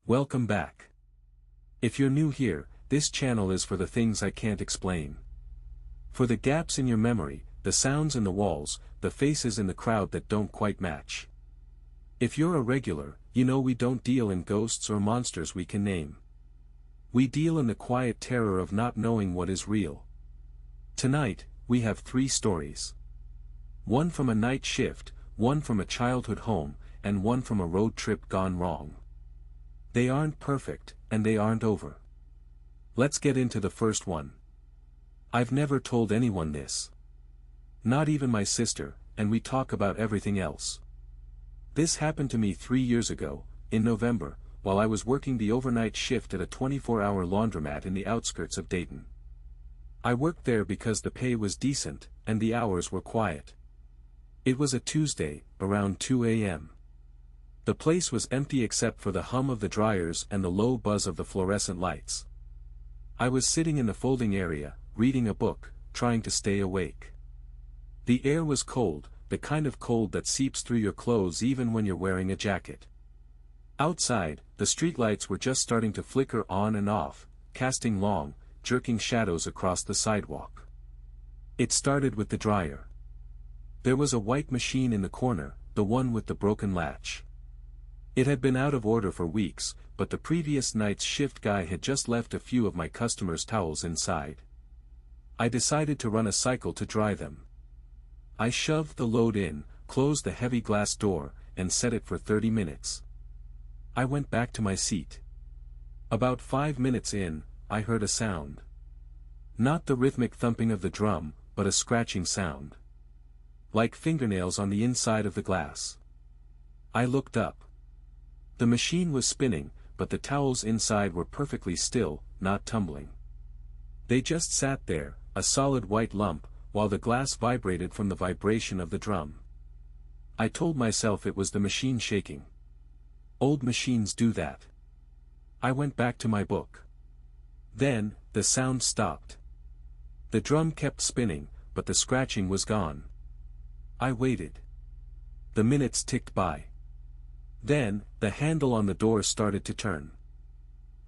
Welcome back. If you're new here, this channel is for the things I can't explain. For the gaps in your memory, the sounds in the walls, the faces in the crowd that don't quite match. If you're a regular, you know we don't deal in ghosts or monsters we can name. We deal in the quiet terror of not knowing what is real. Tonight, we have 3 stories. One from a night shift, one from a childhood home, and one from a road trip gone wrong. They aren't perfect, and they aren't over. Let's get into the first one. I've never told anyone this. Not even my sister, and we talk about everything else. This happened to me 3 years ago, in November, while I was working the overnight shift at a 24-hour laundromat in the outskirts of Dayton. I worked there because the pay was decent, and the hours were quiet. It was a Tuesday, around 2 a.m. The place was empty except for the hum of the dryers and the low buzz of the fluorescent lights. I was sitting in the folding area, reading a book, trying to stay awake. The air was cold, the kind of cold that seeps through your clothes even when you're wearing a jacket. Outside, the streetlights were just starting to flicker on and off, casting long, jerking shadows across the sidewalk. It started with the dryer. There was a white machine in the corner, the one with the broken latch. It had been out of order for weeks, but the previous night's shift guy had just left a few of my customers' towels inside. I decided to run a cycle to dry them. I shoved the load in, closed the heavy glass door, and set it for 30 minutes. I went back to my seat. About 5 minutes in, I heard a sound. Not the rhythmic thumping of the drum, but a scratching sound. Like fingernails on the inside of the glass. I looked up. The machine was spinning, but the towels inside were perfectly still, not tumbling. They just sat there, a solid white lump, while the glass vibrated from the vibration of the drum. I told myself it was the machine shaking. Old machines do that. I went back to my book. Then, the sound stopped. The drum kept spinning, but the scratching was gone. I waited. The minutes ticked by. Then, the handle on the door started to turn.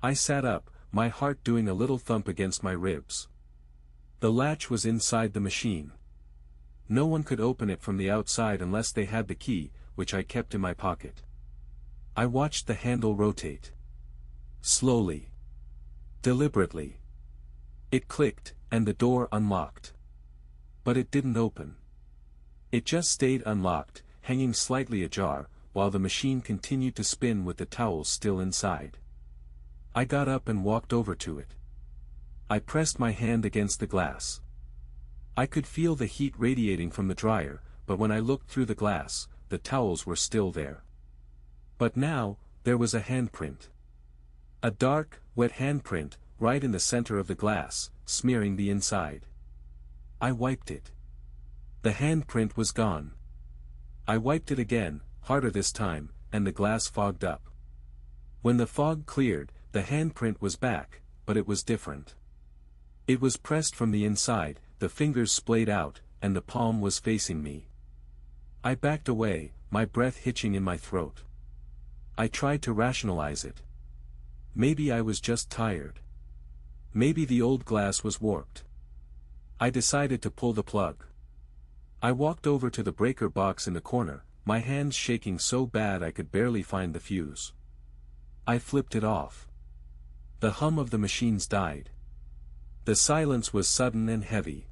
I sat up, my heart doing a little thump against my ribs. The latch was inside the machine. No one could open it from the outside unless they had the key, which I kept in my pocket. I watched the handle rotate. Slowly. Deliberately. It clicked, and the door unlocked. But it didn't open. It just stayed unlocked, hanging slightly ajar, while the machine continued to spin with the towels still inside. I got up and walked over to it. I pressed my hand against the glass. I could feel the heat radiating from the dryer, but when I looked through the glass, the towels were still there. But now, there was a handprint. A dark, wet handprint, right in the center of the glass, smearing the inside. I wiped it. The handprint was gone. I wiped it again, harder this time, and the glass fogged up. When the fog cleared, the handprint was back, but it was different. It was pressed from the inside, the fingers splayed out, and the palm was facing me. I backed away, my breath hitching in my throat. I tried to rationalize it. Maybe I was just tired. Maybe the old glass was warped. I decided to pull the plug. I walked over to the breaker box in the corner, my hands shaking so bad I could barely find the fuse. I flipped it off. The hum of the machines died. The silence was sudden and heavy.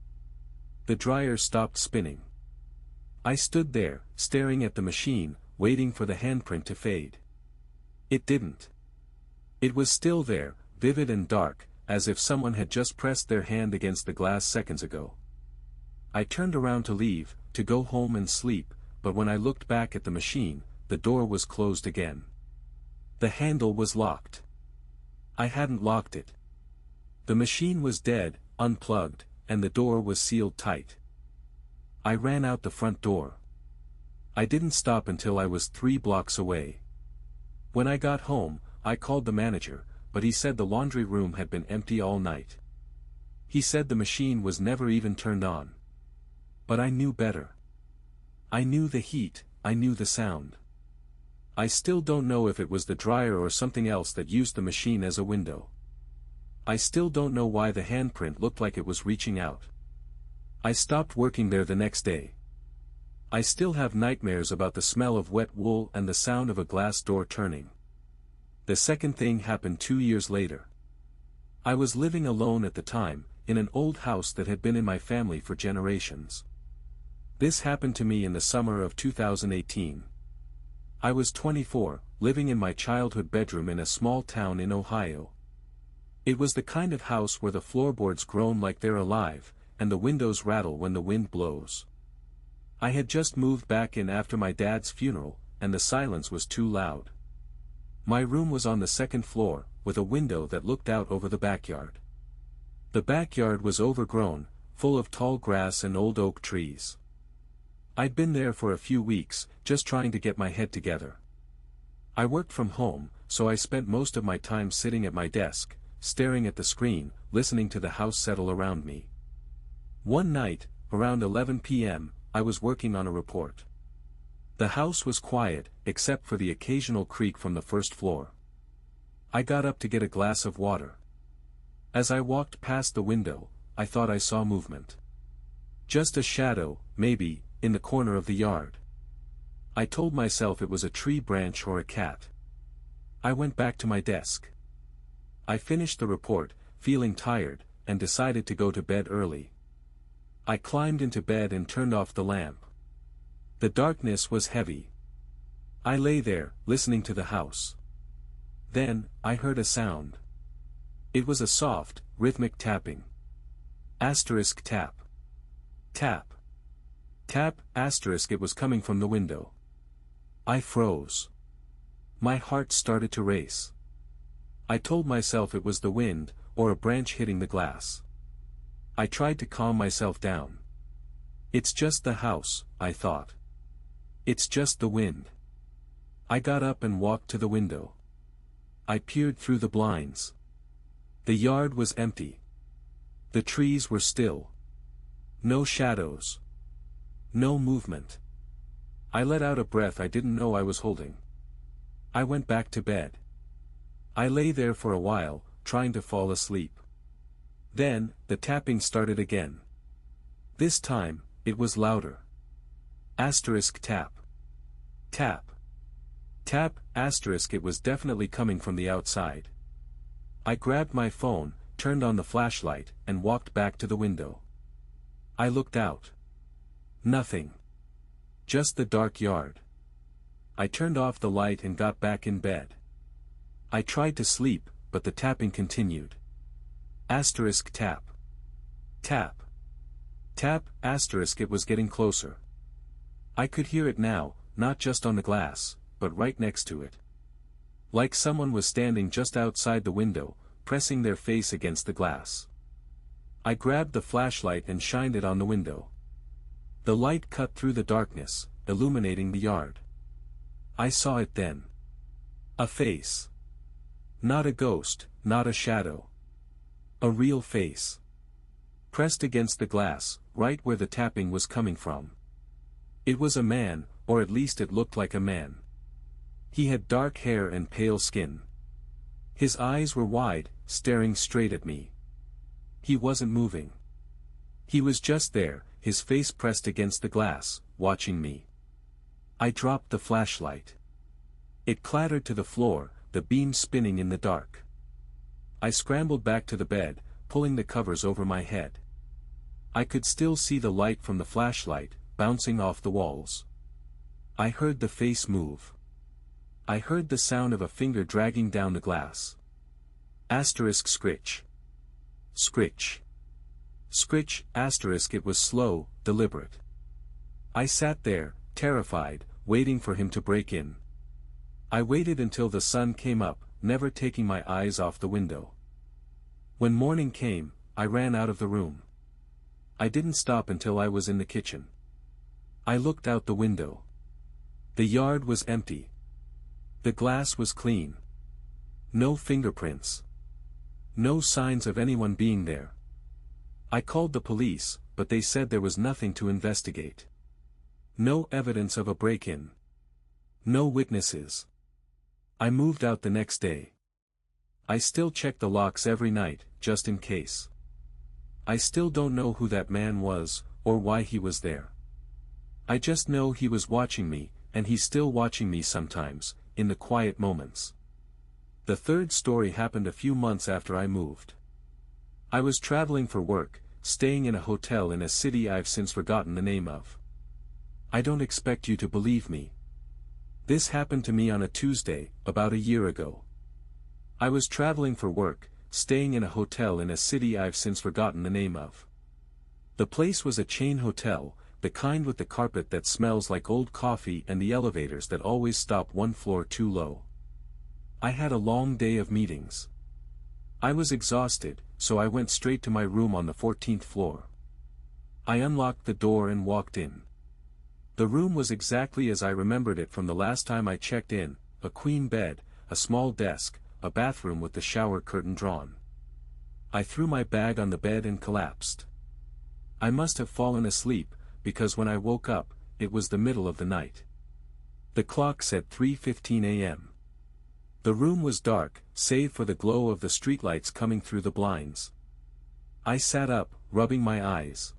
The dryer stopped spinning. I stood there, staring at the machine, waiting for the handprint to fade. It didn't. It was still there, vivid and dark, as if someone had just pressed their hand against the glass seconds ago. I turned around to leave, to go home and sleep, but when I looked back at the machine, the door was closed again. The handle was locked. I hadn't locked it. The machine was dead, unplugged, and the door was sealed tight. I ran out the front door. I didn't stop until I was 3 blocks away. When I got home, I called the manager, but he said the laundry room had been empty all night. He said the machine was never even turned on. But I knew better. I knew the heat, I knew the sound. I still don't know if it was the dryer or something else that used the machine as a window. I still don't know why the handprint looked like it was reaching out. I stopped working there the next day. I still have nightmares about the smell of wet wool and the sound of a glass door turning. The second thing happened 2 years later. I was living alone at the time, in an old house that had been in my family for generations. This happened to me in the summer of 2018. I was 24, living in my childhood bedroom in a small town in Ohio. It was the kind of house where the floorboards groan like they're alive, and the windows rattle when the wind blows. I had just moved back in after my dad's funeral, and the silence was too loud. My room was on the second floor, with a window that looked out over the backyard. The backyard was overgrown, full of tall grass and old oak trees. I'd been there for a few weeks, just trying to get my head together. I worked from home, so I spent most of my time sitting at my desk, staring at the screen, listening to the house settle around me. One night, around 11 p.m., I was working on a report. The house was quiet, except for the occasional creak from the first floor. I got up to get a glass of water. As I walked past the window, I thought I saw movement. Just a shadow, maybe, in the corner of the yard. I told myself it was a tree branch or a cat. I went back to my desk. I finished the report, feeling tired, and decided to go to bed early. I climbed into bed and turned off the lamp. The darkness was heavy. I lay there, listening to the house. Then, I heard a sound. It was a soft, rhythmic tapping. Asterisk tap. Tap. Tap, asterisk. It was coming from the window. I froze. My heart started to race. I told myself it was the wind, or a branch hitting the glass. I tried to calm myself down. It's just the house, I thought. It's just the wind. I got up and walked to the window. I peered through the blinds. The yard was empty. The trees were still. No shadows. No movement. I let out a breath I didn't know I was holding. I went back to bed. I lay there for a while, trying to fall asleep. Then, the tapping started again. This time, it was louder. Asterisk tap. Tap. Tap, asterisk. It was definitely coming from the outside. I grabbed my phone, turned on the flashlight, and walked back to the window. I looked out. Nothing. Just the dark yard. I turned off the light and got back in bed. I tried to sleep, but the tapping continued. Asterisk tap. Tap. Tap, asterisk. It was getting closer. I could hear it now, not just on the glass, but right next to it. Like someone was standing just outside the window, pressing their face against the glass. I grabbed the flashlight and shined it on the window. The light cut through the darkness, illuminating the yard. I saw it then. A face. Not a ghost, not a shadow. A real face. Pressed against the glass, right where the tapping was coming from. It was a man, or at least it looked like a man. He had dark hair and pale skin. His eyes were wide, staring straight at me. He wasn't moving. He was just there, his face pressed against the glass, watching me. I dropped the flashlight. It clattered to the floor, the beam spinning in the dark. I scrambled back to the bed, pulling the covers over my head. I could still see the light from the flashlight, bouncing off the walls. I heard the face move. I heard the sound of a finger dragging down the glass. Asterisk scritch. Scritch. Scritch, asterisk. It was slow, deliberate. I sat there, terrified, waiting for him to break in. I waited until the sun came up, never taking my eyes off the window. When morning came, I ran out of the room. I didn't stop until I was in the kitchen. I looked out the window. The yard was empty. The glass was clean. No fingerprints. No signs of anyone being there. I called the police, but they said there was nothing to investigate. No evidence of a break-in. No witnesses. I moved out the next day. I still check the locks every night, just in case. I still don't know who that man was, or why he was there. I just know he was watching me, and he's still watching me sometimes, in the quiet moments. The third story happened a few months after I moved. I was traveling for work, staying in a hotel in a city I've since forgotten the name of. I don't expect you to believe me. This happened to me on a Tuesday, about a year ago. I was traveling for work, staying in a hotel in a city I've since forgotten the name of. The place was a chain hotel, the kind with the carpet that smells like old coffee and the elevators that always stop one floor too low. I had a long day of meetings. I was exhausted, so I went straight to my room on the 14th floor. I unlocked the door and walked in. The room was exactly as I remembered it from the last time I checked in, a queen bed, a small desk, a bathroom with the shower curtain drawn. I threw my bag on the bed and collapsed. I must have fallen asleep, because when I woke up, it was the middle of the night. The clock said 3:15 a.m. The room was dark, save for the glow of the streetlights coming through the blinds. I sat up, rubbing my eyes.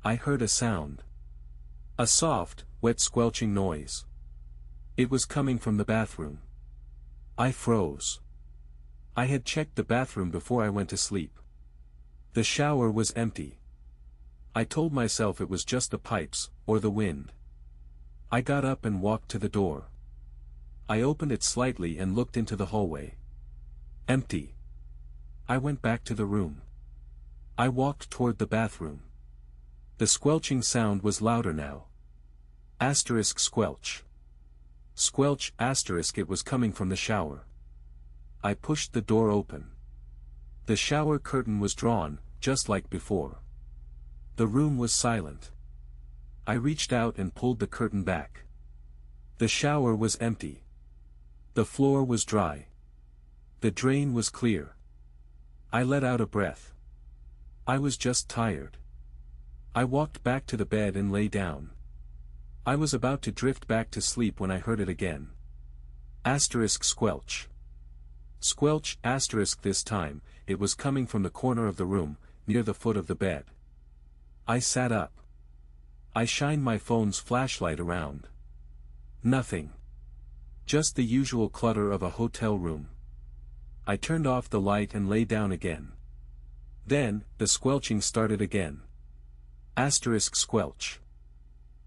I heard a sound. A soft, wet squelching noise. It was coming from the bathroom. I froze. I had checked the bathroom before I went to sleep. The shower was empty. I told myself it was just the pipes, or the wind. I got up and walked to the door. I opened it slightly and looked into the hallway. Empty. I went back to the room. I walked toward the bathroom. The squelching sound was louder now. Asterisk squelch. Squelch asterisk, it was coming from the shower. I pushed the door open. The shower curtain was drawn, just like before. The room was silent. I reached out and pulled the curtain back. The shower was empty. The floor was dry. The drain was clear. I let out a breath. I was just tired. I walked back to the bed and lay down. I was about to drift back to sleep when I heard it again. Asterisk squelch. Squelch asterisk, this time, it was coming from the corner of the room, near the foot of the bed. I sat up. I shined my phone's flashlight around. Nothing. Just the usual clutter of a hotel room. I turned off the light and lay down again. Then, the squelching started again. Asterisk squelch.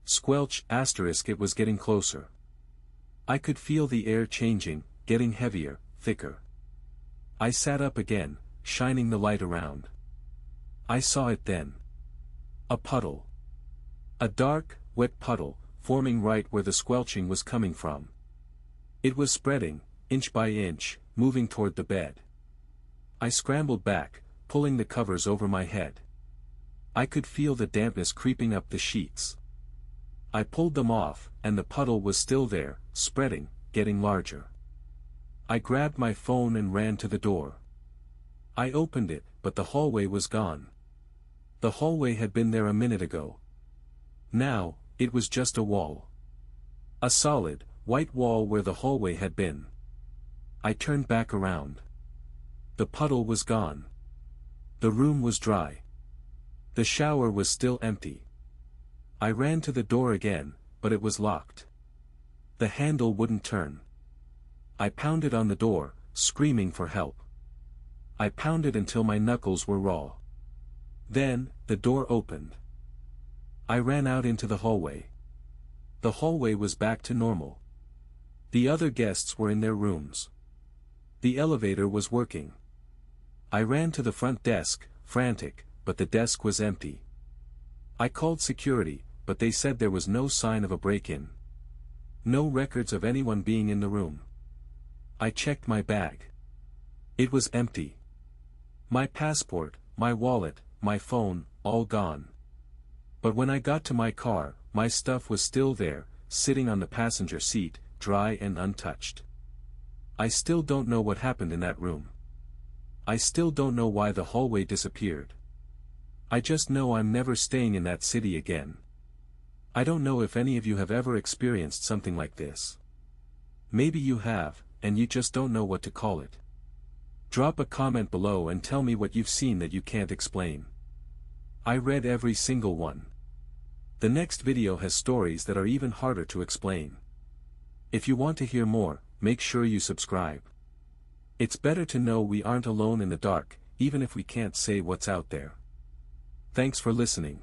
Squelch asterisk, it was getting closer. I could feel the air changing, getting heavier, thicker. I sat up again, shining the light around. I saw it then. A puddle. A dark, wet puddle, forming right where the squelching was coming from. It was spreading, inch by inch, moving toward the bed. I scrambled back, pulling the covers over my head. I could feel the dampness creeping up the sheets. I pulled them off, and the puddle was still there, spreading, getting larger. I grabbed my phone and ran to the door. I opened it, but the hallway was gone. The hallway had been there a minute ago. Now, it was just a wall. A solid, white wall where the hallway had been. I turned back around. The puddle was gone. The room was dry. The shower was still empty. I ran to the door again, but it was locked. The handle wouldn't turn. I pounded on the door, screaming for help. I pounded until my knuckles were raw. Then, the door opened. I ran out into the hallway. The hallway was back to normal. The other guests were in their rooms. The elevator was working. I ran to the front desk, frantic, but the desk was empty. I called security, but they said there was no sign of a break-in. No records of anyone being in the room. I checked my bag. It was empty. My passport, my wallet, my phone, all gone. But when I got to my car, my stuff was still there, sitting on the passenger seat, dry and untouched. I still don't know what happened in that room. I still don't know why the hallway disappeared. I just know I'm never staying in that city again. I don't know if any of you have ever experienced something like this. Maybe you have, and you just don't know what to call it. Drop a comment below and tell me what you've seen that you can't explain. I read every single one. The next video has stories that are even harder to explain. If you want to hear more, make sure you subscribe. It's better to know we aren't alone in the dark, even if we can't say what's out there. Thanks for listening.